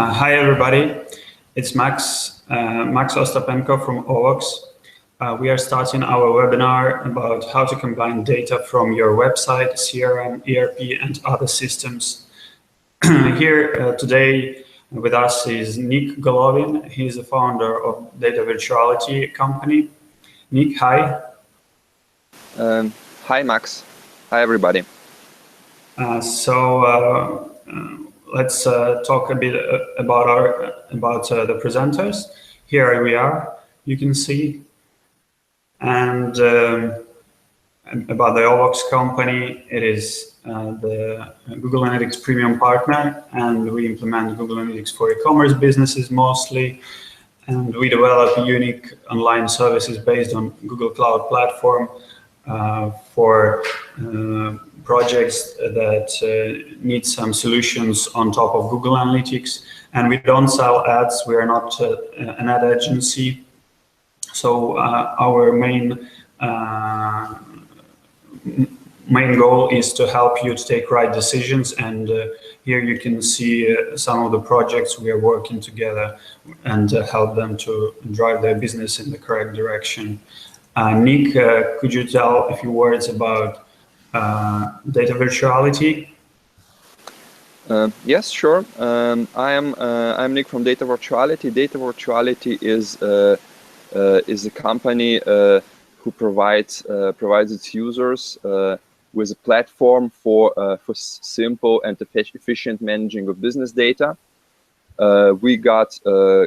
Hi everybody, it's Max Ostapenko from OWOX. We are starting our webinar about how to combine data from your website, CRM, ERP and other systems. Here today with us is Nick Golovin. He's the founder of Data Virtuality company. Nick, hi. Hi Max. Hi everybody. Let's talk a bit about the presenters. Here we are, you can see, and about the OWOX company. It is the Google Analytics premium partner, and we implement Google Analytics for e-commerce businesses mostly, and we develop unique online services based on Google Cloud Platform for projects that need some solutions on top of Google Analytics. And we don't sell ads, we are not an ad agency. So our main goal is to help you to take right decisions, and here you can see some of the projects we are working together and help them to drive their business in the correct direction. Nick, could you tell a few words about Data Virtuality? Yes, sure. I'm Nick from Data Virtuality. Data Virtuality is a company who provides its users with a platform for simple and efficient managing of business data. We got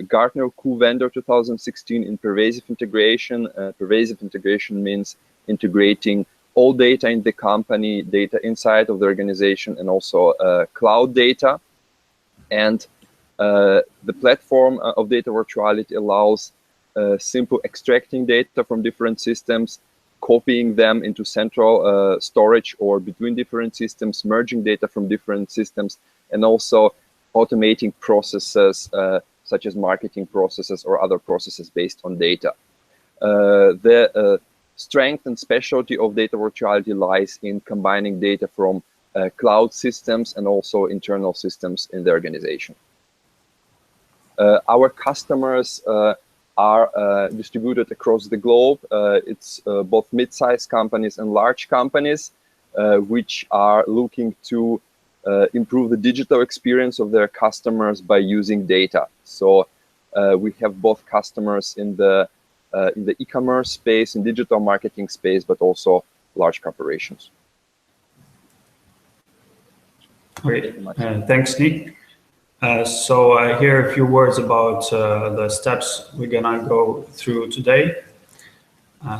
Gartner Co-Vendor 2016 in pervasive integration. Pervasive integration means integrating all data in the company, data inside of the organization, and also cloud data. And the platform of Data Virtuality allows simple extracting data from different systems, copying them into central storage or between different systems, merging data from different systems, and also automating processes such as marketing processes or other processes based on data. The strength and specialty of Data Virtuality lies in combining data from cloud systems and also internal systems in the organization. Our customers are distributed across the globe. It's both mid-sized companies and large companies which are looking to improve the digital experience of their customers by using data. So we have both customers in the e-commerce space, in digital marketing space, but also large corporations. Great, thanks, Nick. Here are a few words about the steps we're gonna go through today.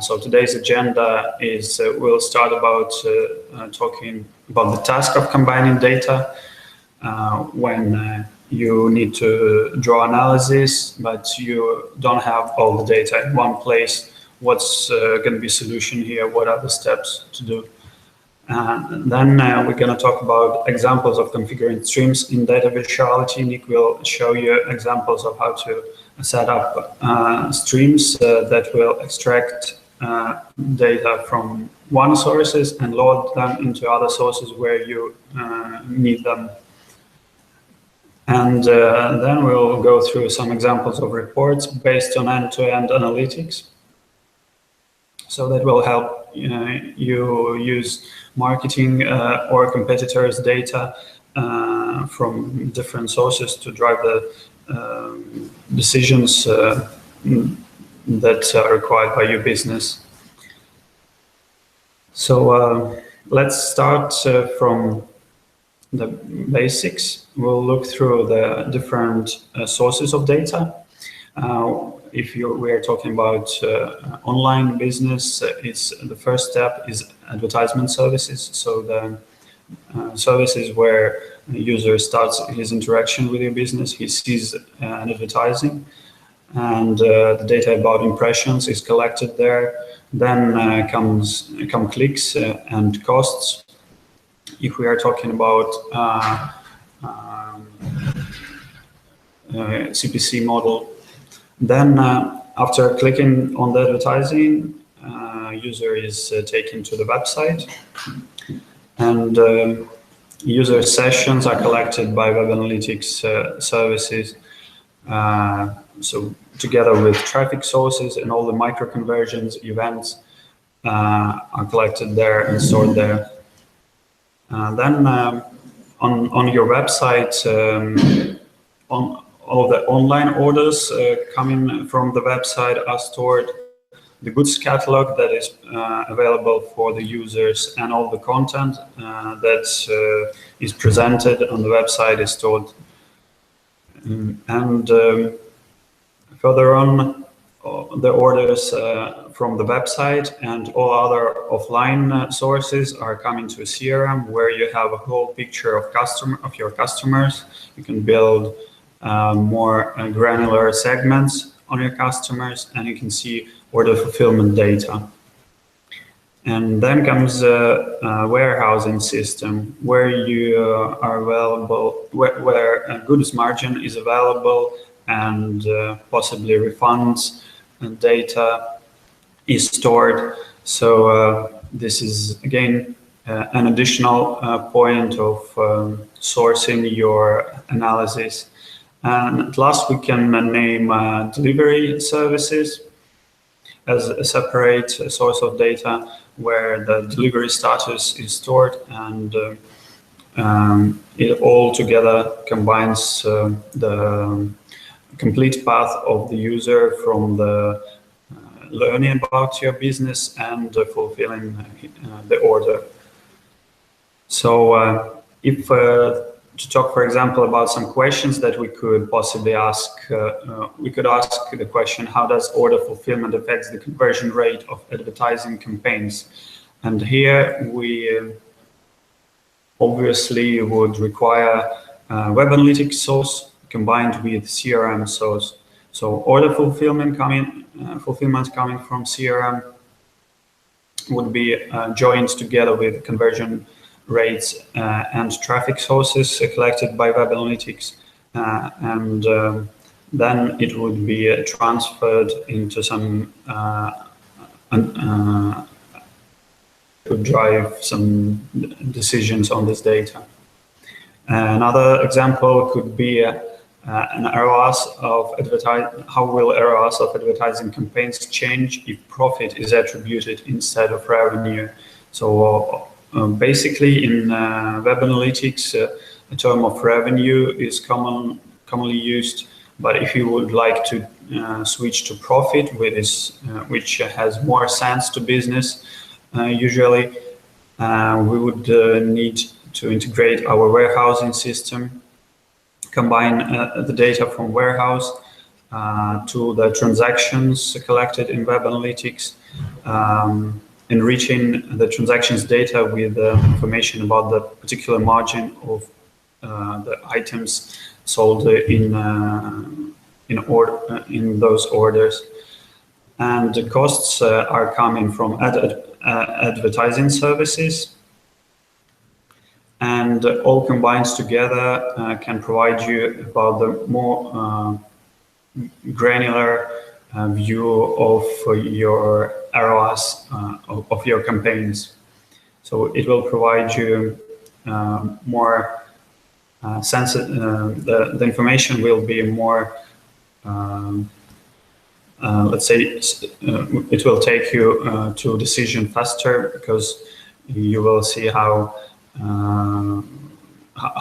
So today's agenda is we'll start about talking about the task of combining data when you need to draw analysis, but you don't have all the data in one place. What's going to be solution here? What are the steps to do? And then we're going to talk about examples of configuring streams in Data Virtuality. Nick will show you examples of how to set up streams that will extract data from one sources and load them into other sources where you need them. And then we'll go through some examples of reports based on end-to-end analytics. So that will help you use marketing or competitors' data from different sources to drive the decisions that are required by your business. So let's start from the basics. We'll look through the different sources of data. If we are talking about online business, the first step is advertisement services. So the services where the user starts his interaction with your business, he sees an advertising, and the data about impressions is collected there. Then come clicks and costs. If we are talking about CPC model, then after clicking on the advertising, user is taken to the website, and User sessions are collected by Web Analytics services. So together with traffic sources and all the micro conversions events are collected there and stored there. Then on your website, on all the online orders coming from the website are stored. The goods catalog that is available for the users and all the content that is presented on the website is stored. And further on, the orders from the website and all other offline sources are coming to a CRM where you have a whole picture of your customers. You can build more granular segments on your customers, and you can see order fulfillment data. And then comes a warehousing system where you are available, where a goods margin is available, and possibly refunds and data is stored. So this is again an additional point of sourcing your analysis. And at last, we can name delivery services as a separate source of data where the delivery status is stored, and it all together combines the complete path of the user from the learning about your business and fulfilling the order. So if to talk, for example, about some questions that we could possibly ask, we could ask the question, how does order fulfillment affect the conversion rate of advertising campaigns? And here we obviously would require Web Analytics source combined with CRM source. So order fulfillment coming from CRM would be joined together with conversion rates and traffic sources collected by Web Analytics, and then it would be transferred into some to drive some decisions on this data. Another example could be an ROAS of how will ROAS of advertising campaigns change if profit is attributed instead of revenue? So basically, in Web Analytics, a term of revenue is commonly used. But if you would like to switch to profit, which has more sense to business, usually we would need to integrate our warehousing system, combine the data from warehouse to the transactions collected in Web Analytics, enriching the transactions data with information about the particular margin of the items sold in those orders. And the costs are coming from advertising services, and all combined together can provide you about the more granular view of your ROAS of your campaigns. So it will provide you more the information will be more, let's say, it will take you to decision faster, because you will see how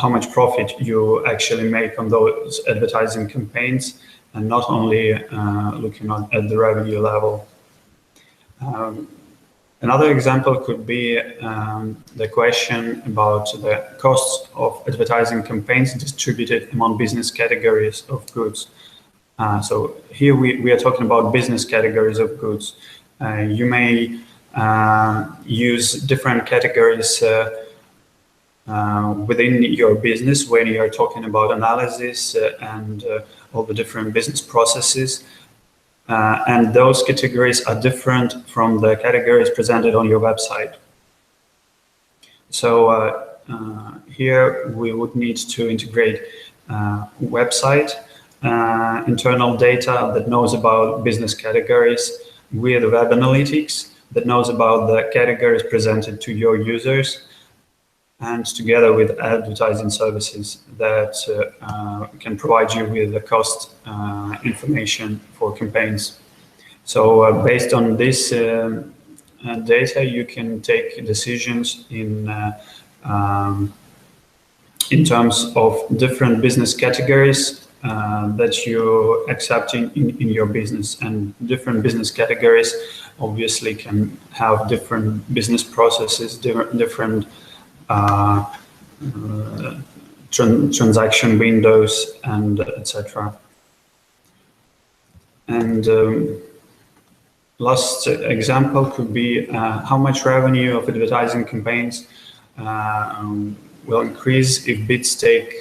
much profit you actually make on those advertising campaigns, and not only looking at the revenue level. Another example could be the question about the costs of advertising campaigns distributed among business categories of goods. So here we are talking about business categories of goods. You may use different categories within your business when you are talking about analysis and all the different business processes. And those categories are different from the categories presented on your website. So here we would need to integrate website internal data that knows about business categories with Web Analytics that knows about the categories presented to your users. and together with advertising services that can provide you with the cost information for campaigns. So based on this data, you can take decisions in terms of different business categories that you're accepting in your business, and different business categories obviously can have different business processes, different transaction windows, and etc. And last example could be how much revenue of advertising campaigns will increase if bids take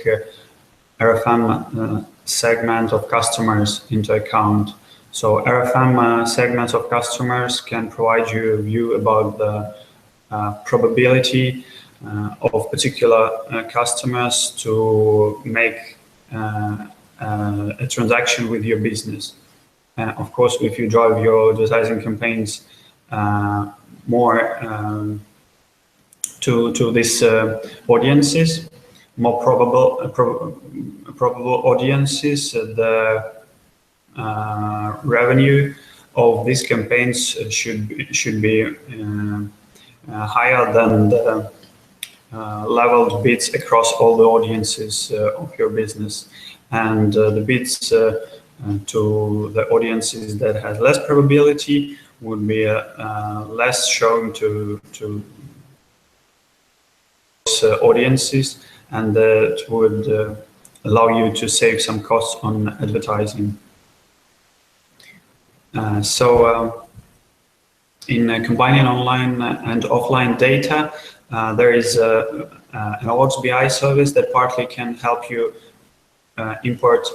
RFM segment of customers into account. So RFM segments of customers can provide you a view about the probability of particular customers to make a transaction with your business. Of course, if you drive your advertising campaigns more to these audiences, more probable audiences, the revenue of these campaigns should be higher than the leveled bids across all the audiences of your business, and the bids to the audiences that has less probability would be less shown to audiences, and that would allow you to save some costs on advertising. In combining online and offline data, there is an OWOX BI service that partly can help you import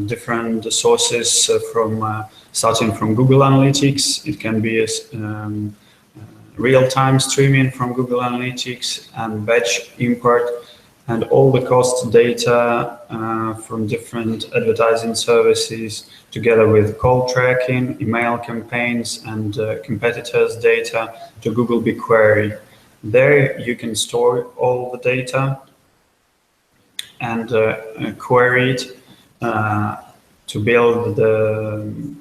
different sources starting from Google Analytics. It can be real-time streaming from Google Analytics and batch import, and all the cost data from different advertising services, together with call tracking, email campaigns, and competitors' data to Google BigQuery. There you can store all the data and query it to build the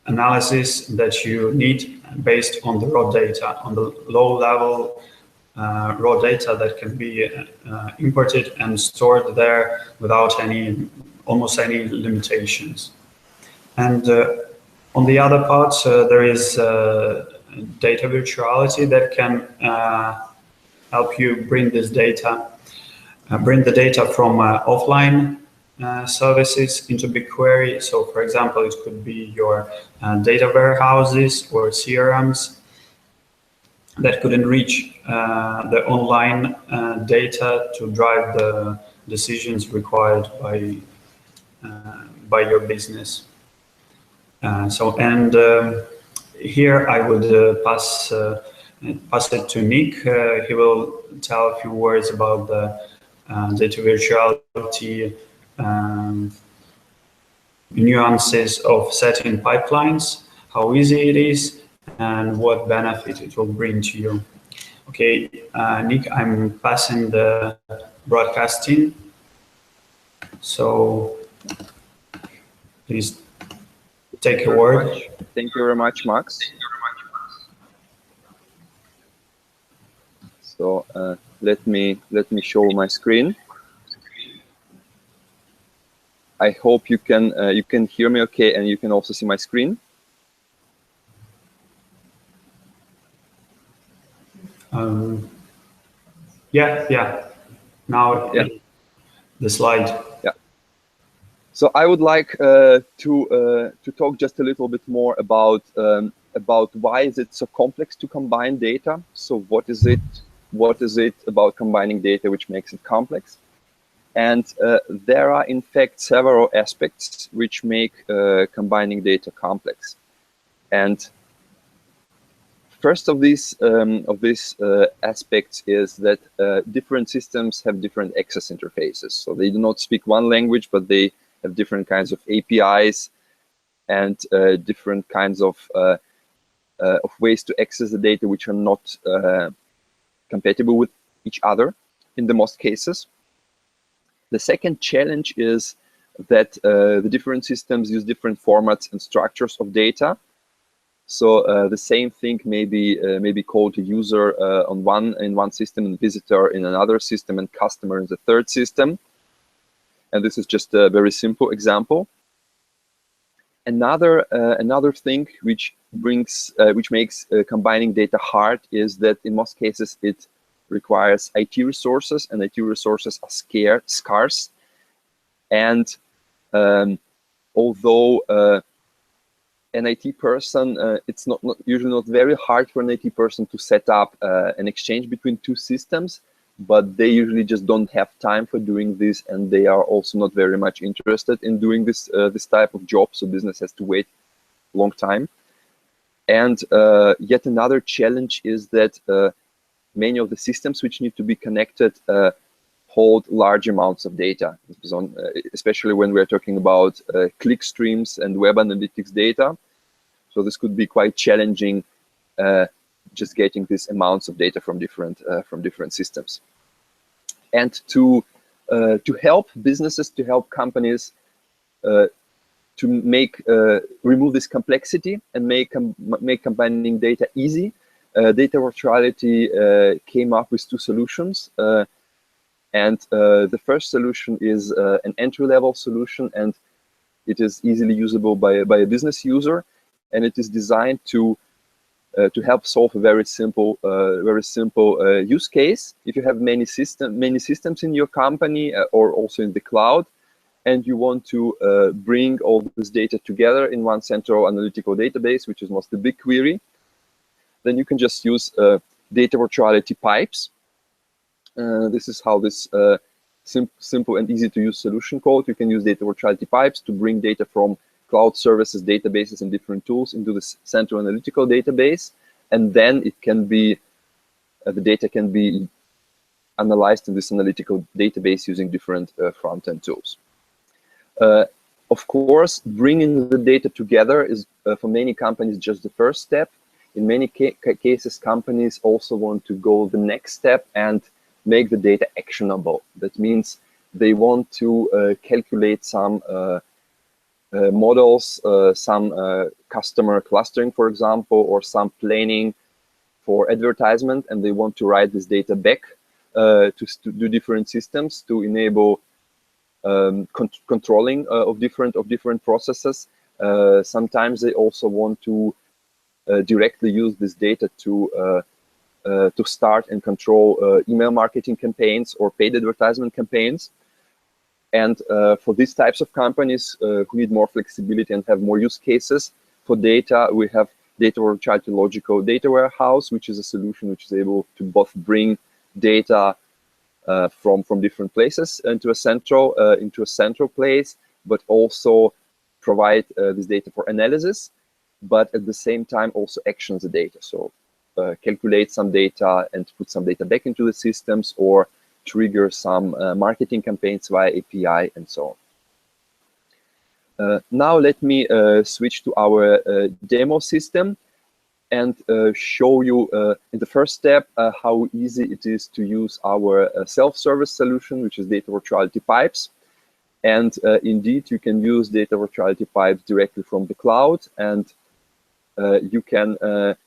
analysis that you need based on the raw data, on the low-level raw data that can be imported and stored there without almost any limitations. And on the other part, there is data virtuality that can help you bring this data, bring the data from offline services into BigQuery. So, for example, it could be your data warehouses or CRMs that could enrich the online data to drive the decisions required by your business. Here I would pass it to Nick. He will tell a few words about the data virtuality nuances of setting pipelines, how easy it is, and what benefit it will bring to you. Okay, Nick, I'm passing the broadcasting. So please take a word. Thank you very much, Max. So let me show my screen. I hope you can hear me okay, and you can also see my screen. Yeah. Now, yeah. The slide. Yeah. So I would like to talk just a little bit more about why is it so complex to combine data. So what is it about combining data which makes it complex? And there are in fact several aspects which make combining data complex. And first of these aspects is that different systems have different access interfaces. So they do not speak one language, but they have different kinds of APIs and different kinds of ways to access the data which are not compatible each other in the most cases. The second challenge is that the different systems use different formats and structures of data. So the same thing may be called a user in one system, and visitor in another system, and customer in the third system. And this is just a very simple example. Another thing which makes combining data hard is that in most cases it requires IT resources, and IT resources are scarce. And although an IT person, it's usually not very hard for an IT person to set up an exchange between two systems, but they usually just don't have time for doing this, and they are also not very much interested in doing this type of job. So business has to wait a long time. And yet another challenge is that many of the systems which need to be connected hold large amounts of data, especially when we're talking about click streams and web analytics data. So this could be quite challenging, just getting these amounts of data from different systems. And to help businesses, to help companies to remove this complexity and make combining data easy, Data Virtuality came up with two solutions. And the first solution is an entry-level solution, and it is easily usable by a business user, and it is designed to help solve a very simple use case. If you have many systems in your company or also in the cloud, and you want to bring all this data together in one central analytical database, which is mostly BigQuery, then you can just use Data Virtuality pipes. This is how this simple and easy to use solution code. You can use Data Virtuality pipes to bring data from cloud services, databases, and different tools into this central analytical database, and then it can be the data can be analyzed in this analytical database using different front-end tools. Of course, bringing the data together is for many companies just the first step. In many cases, companies also want to go the next step and make the data actionable. That means they want to calculate some models, some customer clustering, for example, or some planning for advertisement, and they want to write this data back to do different systems to enable controlling of different processes. Sometimes they also want to directly use this data to start and control email marketing campaigns or paid advertisement campaigns. And for these types of companies who need more flexibility and have more use cases for data, we have Data Virtuality Logical Data Warehouse, which is a solution which is able to both bring data from different places into a central place, but also provide this data for analysis, but at the same time also actions the data. So calculate some data and put some data back into the systems, or trigger some marketing campaigns via API and so on. Now let me switch to our demo system and show you in the first step how easy it is to use our self-service solution, which is Data Virtuality pipes. And indeed, you can use Data Virtuality pipes directly from the cloud, and you can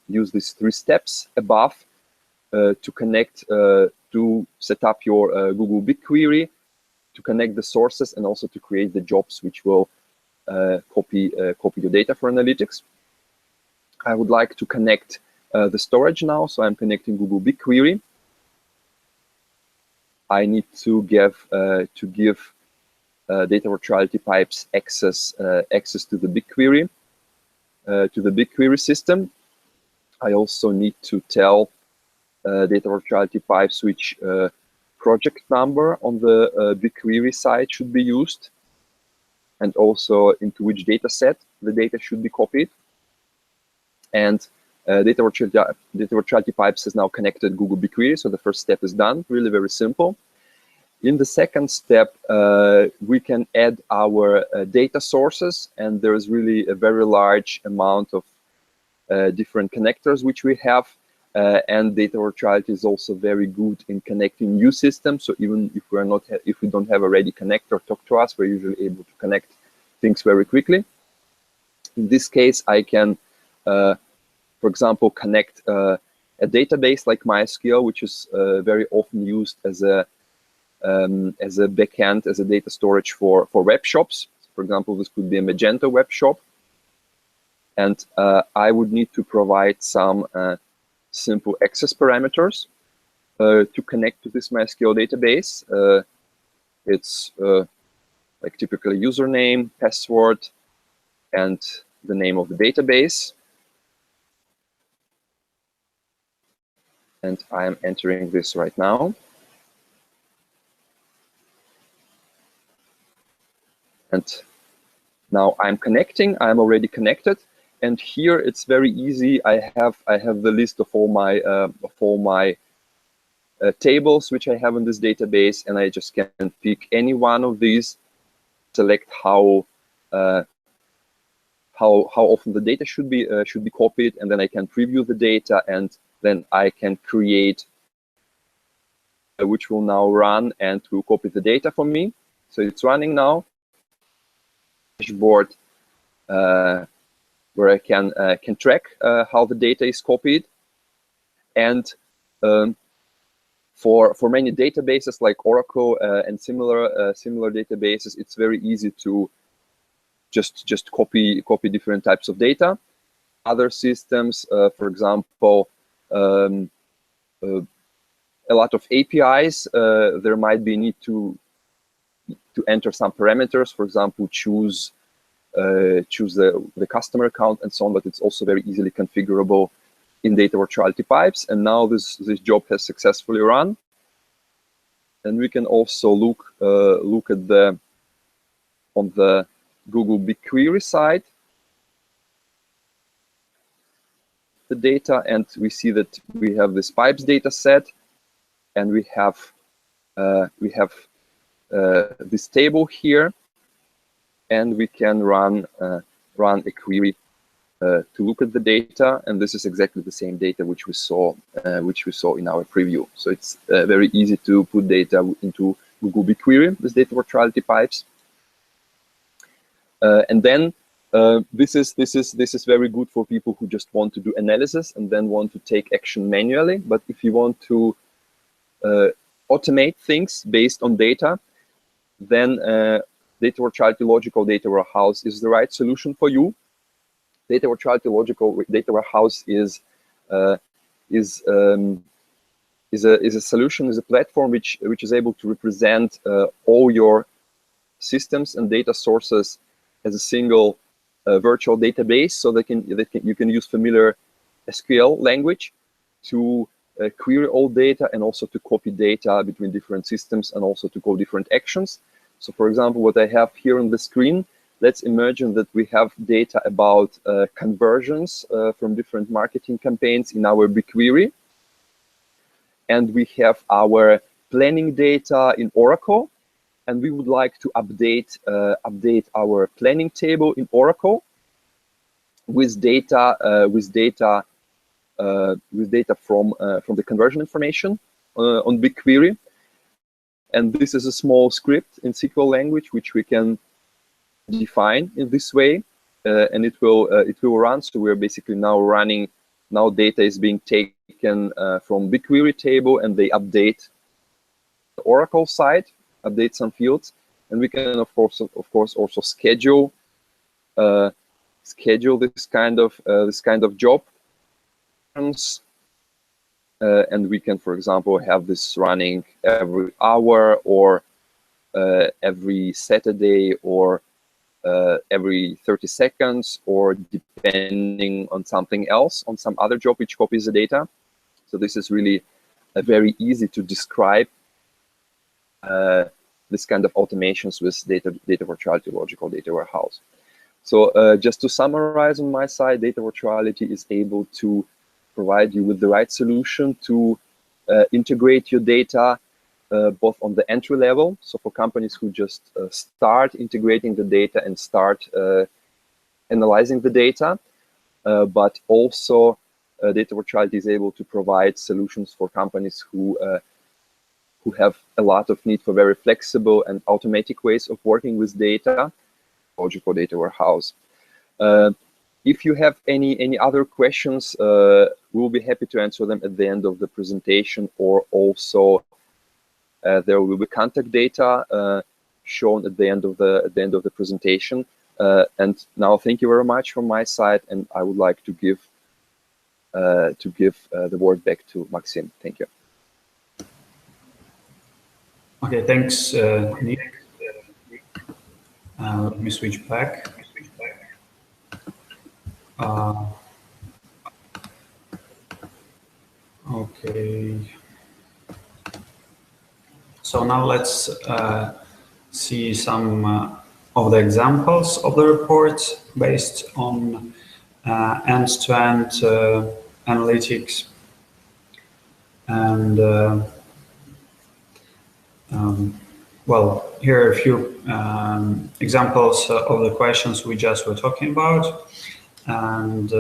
use these 3 steps above to connect, to set up your Google BigQuery, to connect the sources, and also to create the jobs which will copy your data for analytics. I would like to connect the storage now, so I'm connecting Google BigQuery. I need to give Data Virtuality pipes access to the BigQuery system. I also need to tell Data Virtuality pipes which project number on the BigQuery side should be used, and also into which data set the data should be copied. And Data Virtuality pipes is now connected Google BigQuery, so the first step is done. Really very simple. In the second step, we can add our data sources, and there's really a very large amount of different connectors which we have. And data virtuality is also very good in connecting new systems. So even if if we don't have a ready connector talk to us, we're usually able to connect things very quickly. In this case, I can, for example, connect a database like MySQL, which is very often used as a backend, as a data storage for web shops. For example, this could be a Magento web shop. And I would need to provide some simple access parameters to connect to this MySQL database. It's like typically username, password, and the name of the database. And I am entering this right now. And now I'm connecting. I'm already connected. And here it's very easy. I have the list of all my tables which I have in this database, and I just can pick any one of these, select how often the data should be copied, and then I can preview the data, and then I can create which will now run and will copy the data for me. So it's running now. Dashboard where I can track how the data is copied, and for many databases like Oracle and similar databases, it's very easy to just copy different types of data. Other systems, for example, a lot of APIs, there might be need to enter some parameters, for example, choose the customer account and so on, but it's also very easily configurable in data virtuality pipes. And now this job has successfully run. And we can also look at on the Google BigQuery side the data, and we see that we have this pipes data set, and we have this table here, and we can run a query to look at the data, and this is exactly the same data which we saw in our preview. So it's very easy to put data into Google BigQuery with data virtuality pipes, and then this is very good for people who just want to do analysis and then want to take action manually. But if you want to automate things based on data, then data virtuality logical data warehouse is the right solution for you. Data virtuality logical data warehouse is a solution, is a platform which is able to represent all your systems and data sources as a single virtual database, so you can use familiar SQL language to query all data, and also to copy data between different systems, and also to call different actions. So for example, what I have here on the screen, let's imagine that we have data about conversions from different marketing campaigns in our BigQuery, and we have our planning data in Oracle, and we would like to update our planning table in Oracle with data from the conversion information on BigQuery. And this is a small script in SQL language which we can define in this way, and it will run. So we're basically now running. Now data is being taken from BigQuery table, and they update the Oracle side, update some fields, and we can of course also schedule this kind of job, and we can, for example, have this running every hour, or every Saturday, or every 30 seconds, or depending on something else, on some other job which copies the data. So this is really very easy to describe this kind of automations with data virtuality logical data warehouse. So just to summarize on my side, data virtuality is able to provide you with the right solution to integrate your data both on the entry level, so for companies who just start integrating the data and start analyzing the data, but also Data Virtuality is able to provide solutions for companies who have a lot of need for very flexible and automatic ways of working with data, logical data warehouse. If you have any other questions, we'll be happy to answer them at the end of the presentation, or also there will be contact data shown at the end of the presentation. And now, thank you very much from my side, and I would like to give the word back to Maxim. Thank you. Okay, thanks, Nick. Let me switch back. Okay. So now let's see some of the examples of the report based on end-to-end analytics. And well, here are a few examples of the questions we just were talking about, and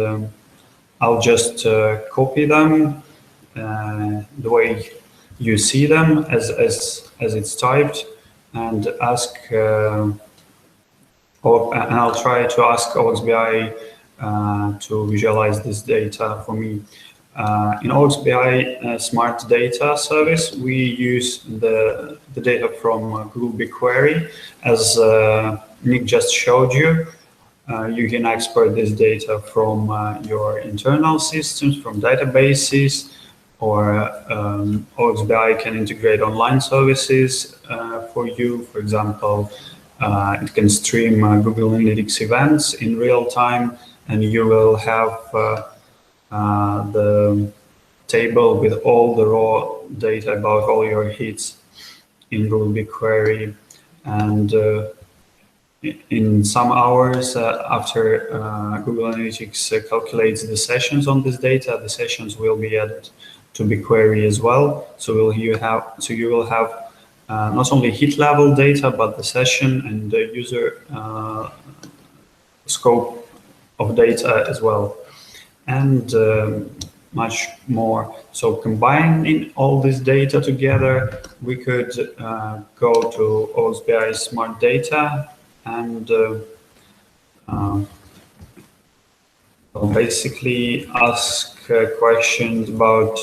I'll just copy them the way you see them as it's typed, and ask and I'll try to ask OWOX BI to visualize this data for me. In OWOX BI Smart Data Service, we use the data from Google BigQuery. As Nick just showed you, you can export this data from your internal systems, from databases, or OWOX BI can integrate online services for you. For example, it can stream Google Analytics events in real time, and you will have the table with all the raw data about all your hits in Google BigQuery. And in some hours after Google Analytics calculates the sessions on this data, the sessions will be added to BigQuery as well. So you will have not only hit level data, but the session and the user scope of data as well, and much more. So combining all this data together, we could go to OWOX BI Smart Data and basically ask questions about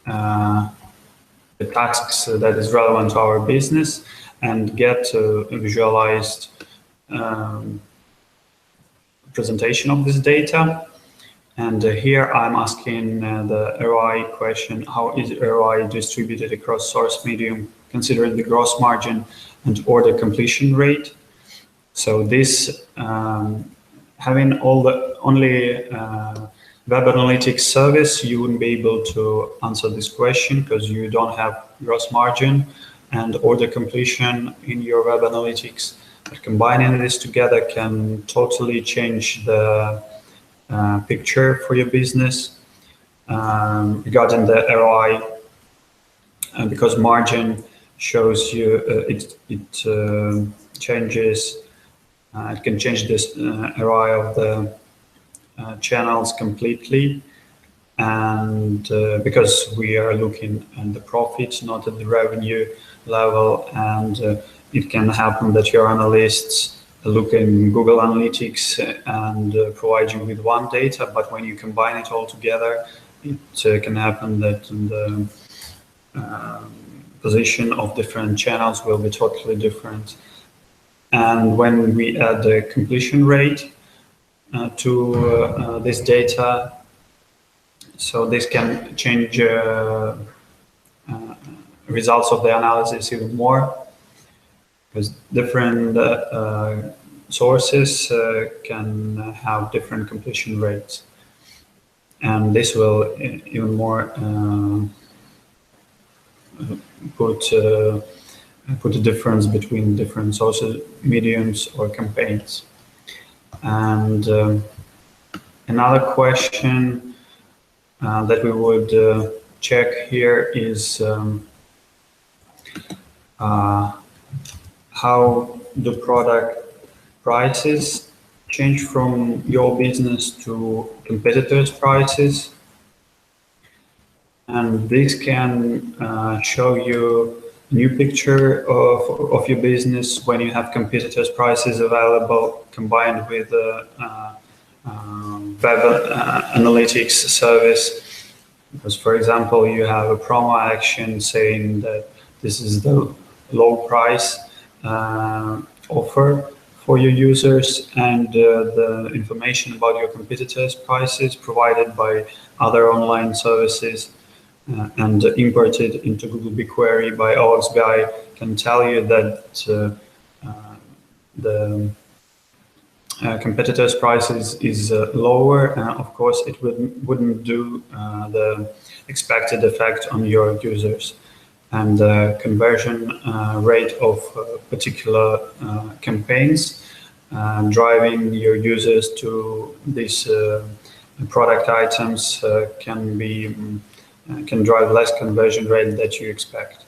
the tasks that is relevant to our business, and get a visualized presentation of this data. And here I'm asking the ROI question: how is ROI distributed across source medium, considering the gross margin and order completion rate? So this, having only web analytics service, you wouldn't be able to answer this question because you don't have gross margin and order completion in your web analytics. But combining this together can totally change the picture for your business regarding the ROI, because margin shows you it changes. It can change this ROI of the channels completely, and because we are looking at the profit, not at the revenue level, and it can happen that your analysts look in Google Analytics and provide you with one data, but when you combine it all together, it can happen that the position of different channels will be totally different. And when we add the completion rate to this data, so this can change results of the analysis even more, because different sources can have different completion rates, and this will even more put a difference between different sources, mediums, or campaigns. And another question that we would check here is how do product prices change from your business to competitors' prices. And this can show you a new picture of your business when you have competitors' prices available combined with web analytics service. Because, for example, you have a promo action saying that this is the low price offer for your users, and the information about your competitors' prices provided by other online services and imported into Google BigQuery by OWOX BI can tell you that the competitors' prices is lower. Of course, it wouldn't do the expected effect on your users. And the conversion rate of particular campaigns driving your users to these product items can drive less conversion rate that you expect.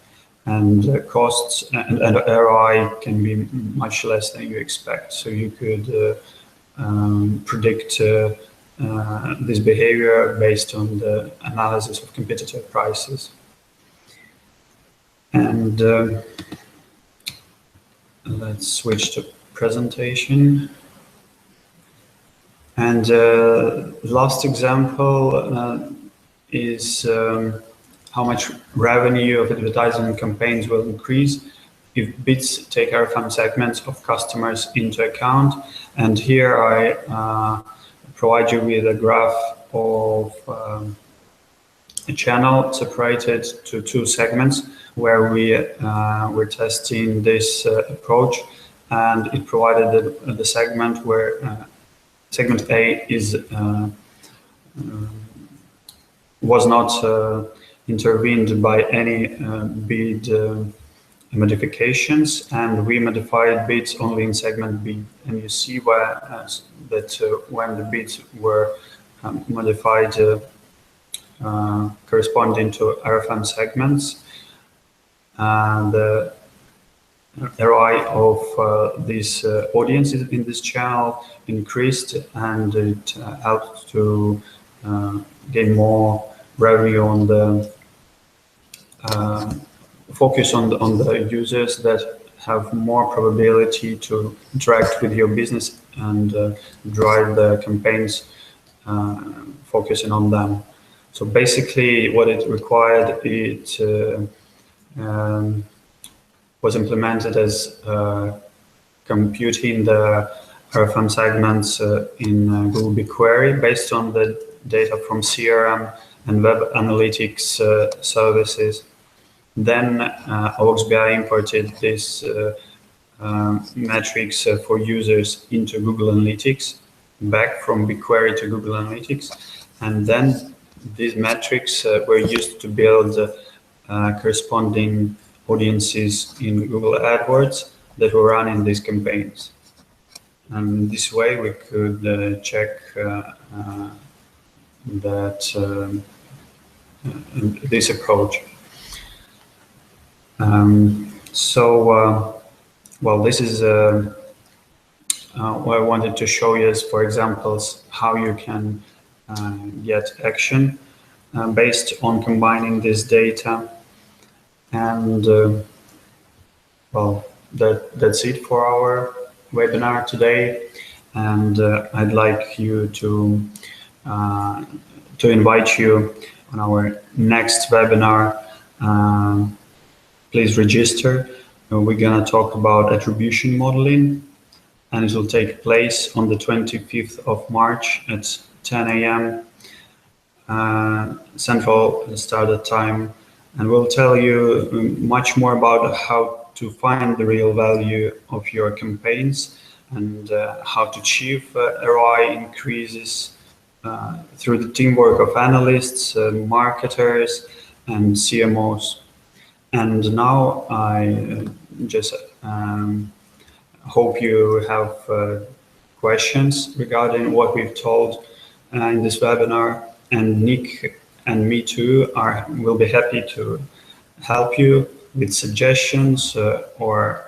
And costs and ROI can be much less than you expect. So you could predict this behavior based on the analysis of competitor prices. And let's switch to presentation. And last example is how much revenue of advertising campaigns will increase if bids take RFM segments of customers into account. And here I provide you with a graph of a channel separated to two segments where we're testing this approach, and it provided the segment where segment A was not intervened by any bid modifications, and we modified bids only in segment B. And you see that when the bids were modified corresponding to RFM segments, the ROI of this audience in this channel increased, and it helped to gain more revenue on the focus on the users that have more probability to interact with your business and drive the campaigns focusing on them. So basically what it required, it was implemented as computing the RFM segments in Google BigQuery based on the data from CRM and web analytics services. Then OWOX BI imported this metrics for users into Google Analytics, back from BigQuery to Google Analytics, and then these metrics were used to build corresponding audiences in Google AdWords that were running these campaigns. And this way we could check this approach. Well, this is what I wanted to show you as, for examples, how you can get action based on combining this data. And well, that's it for our webinar today. And I'd like you to invite you on our next webinar. Please register. We're going to talk about attribution modeling, and it will take place on the 25th of March at 10 a.m. Central Standard Time. And we'll tell you much more about how to find the real value of your campaigns and how to achieve ROI increases through the teamwork of analysts, marketers, and CMOs. And now I just hope you have questions regarding what we've told in this webinar, and Nick and me too will be happy to help you with suggestions or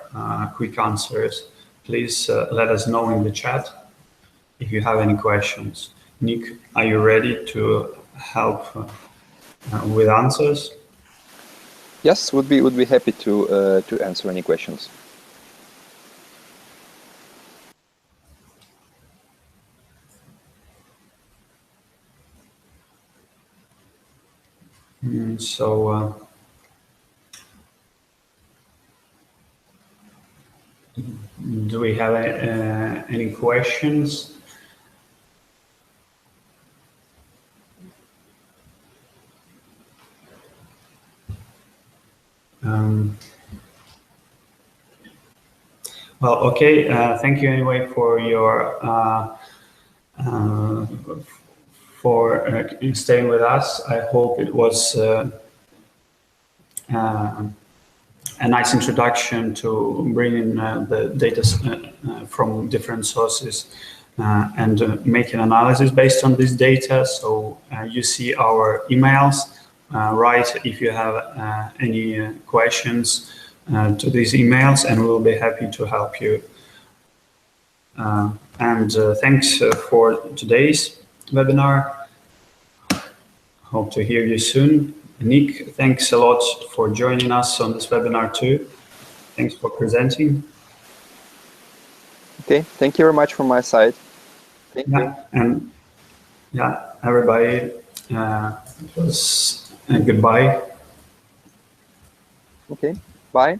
quick answers. Please let us know in the chat. if you have any questions. Nick, are you ready to help with answers? Yes, would be happy to answer any questions. Do we have any questions? Well, okay. Thank you anyway for your staying with us. I hope it was a nice introduction to bringing the data from different sources and make an analysis based on this data. So you see our emails. Write if you have any questions to these emails, and we'll be happy to help you. Thanks for today's webinar. Hope to hear you soon. Nick, thanks a lot for joining us on this webinar too. Thanks for presenting. Okay, thank you very much from my side. Thank you. And yeah, everybody, it was goodbye. Okay, bye.